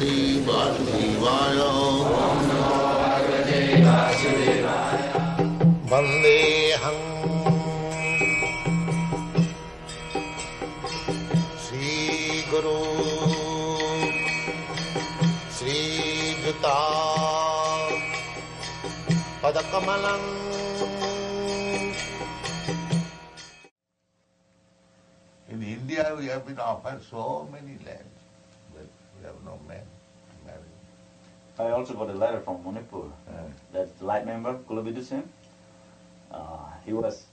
Bhagavate Vasudevaya. Vandeham Sri Guru Sri Juta Padakamalam. In India we have been offered so many lands, but we have no men to marry. I also got a letter from Manipur. That's the light member, Kulavidu Singh. He was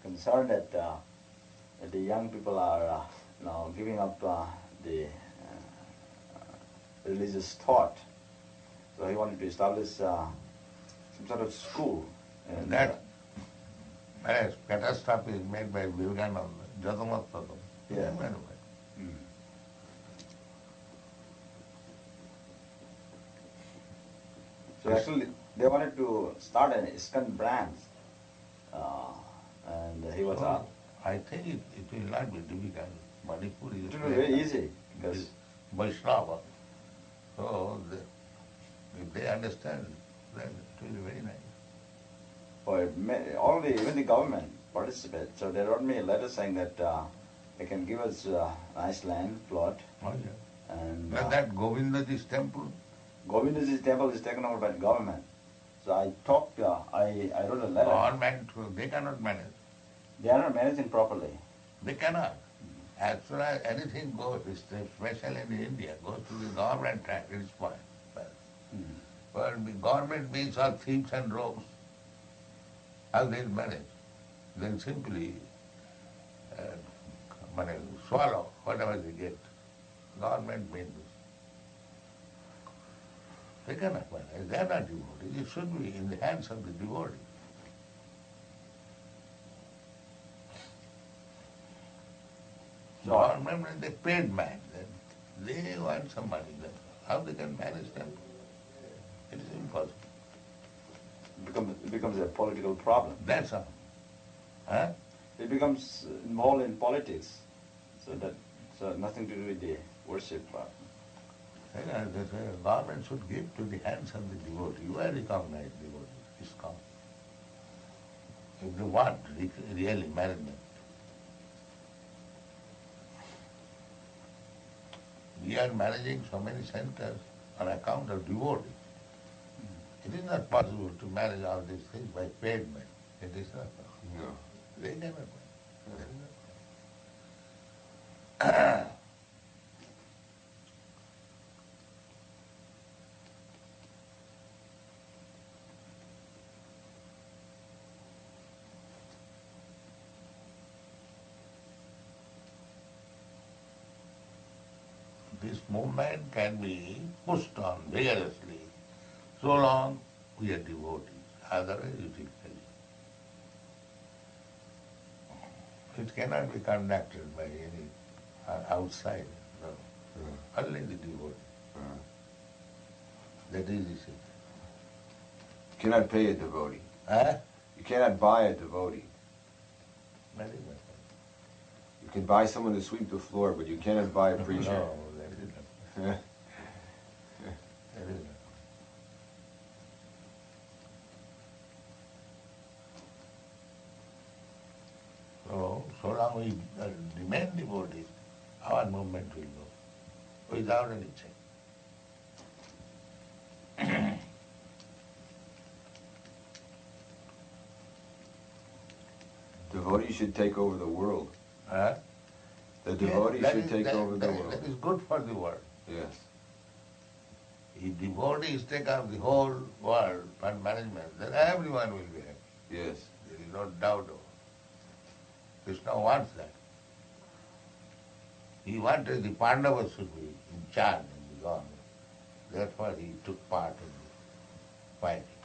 concerned that the young people are now giving up the religious thought. So he wanted to establish some sort of school. And that catastrophe is made by Vivekananda, Jatamatata. Yeah. So actually, they wanted to start an ISKCON branch, and he was. I think it will not be difficult. Manipur is It will be very easy because Vaishnava. So if they understand, then it will be very nice. Already even the government participated. So they wrote me a letter saying that they can give us nice land, plot. Oh, yeah. And that Govindaji's temple? Govindaji's temple is taken over by the government. So I talked, I wrote a letter. Government, they cannot manage. They are not managing properly. They cannot. As soon as anything goes, especially in India, goes to the government track, it is fine. But the government means all thieves and rogues. How they will manage? They'll simply swallow whatever they get. Government means they cannot manage. They are not devotees. It should be in the hands of the devotee. Government, when they paid man, then they want some money. Then how they can manage them? It is impossible. It becomes a political problem. That's all. Huh? It becomes involved in politics. So nothing to do with the worship. The government should give to the hands of the devotee. You are recognized devotee, ISKCON. If they want really management. We are managing so many centers on account of devotees. It is not possible to manage all these things by paid men. It is not possible. No. They never This movement can be pushed on vigorously so long we are devotees. Otherwise it will fail. It cannot be conducted by any outside. No. Only the devotee. That is the secret. You cannot pay a devotee. Huh? You cannot buy a devotee. Very well. You can buy someone to sweep the floor, but you cannot buy a preacher. No, that is not. That is not. So long we remain devotees, our movement will go without any check. Devotees should take over the world. Huh? The devotees should take over the world. That is good for the world. Yes. If devotees take up the whole world for management, then everyone will be happy. Yes. There is no doubt of it. Krishna wants that. He wanted the Pandavas should be in charge in the government. Therefore he took part in the fighting.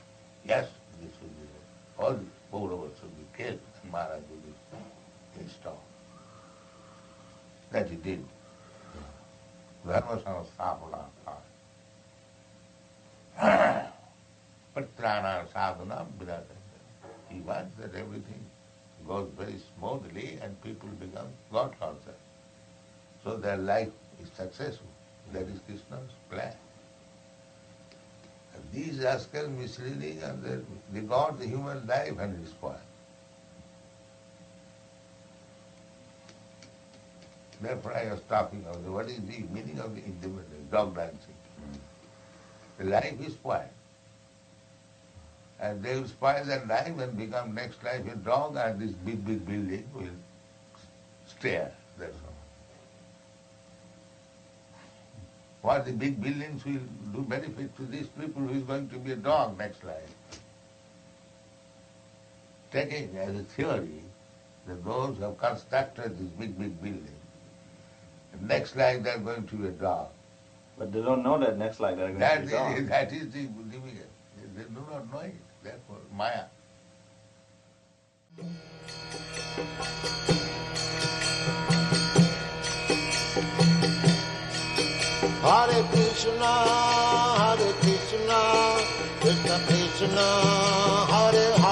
Yes, this should be all the Pauravas should be killed and Maharaj will be installed. That he did. Dharma samastapana. Patrana sadhana vinasana. He wants that everything goes very smoothly and people become God conscious. So their life is successful. That is Krishna's plan. These rascals misleading and they got the human life and it spoiled. Therefore I was talking about what is the meaning of the independence, dog dancing. The life is spoiled. And they will spoil their life and become next life a dog, and this big building will stare. That's all. What the big buildings will do benefit to these people who is going to be a dog next life. Taking as a theory that those who have constructed this big building, next life they are going to be a dog. But they don't know that next life they are going to be a dog. That is the difficult. They do not know it. Therefore, Maya. Hare Krishna, Krishna Krishna, Hare Hare.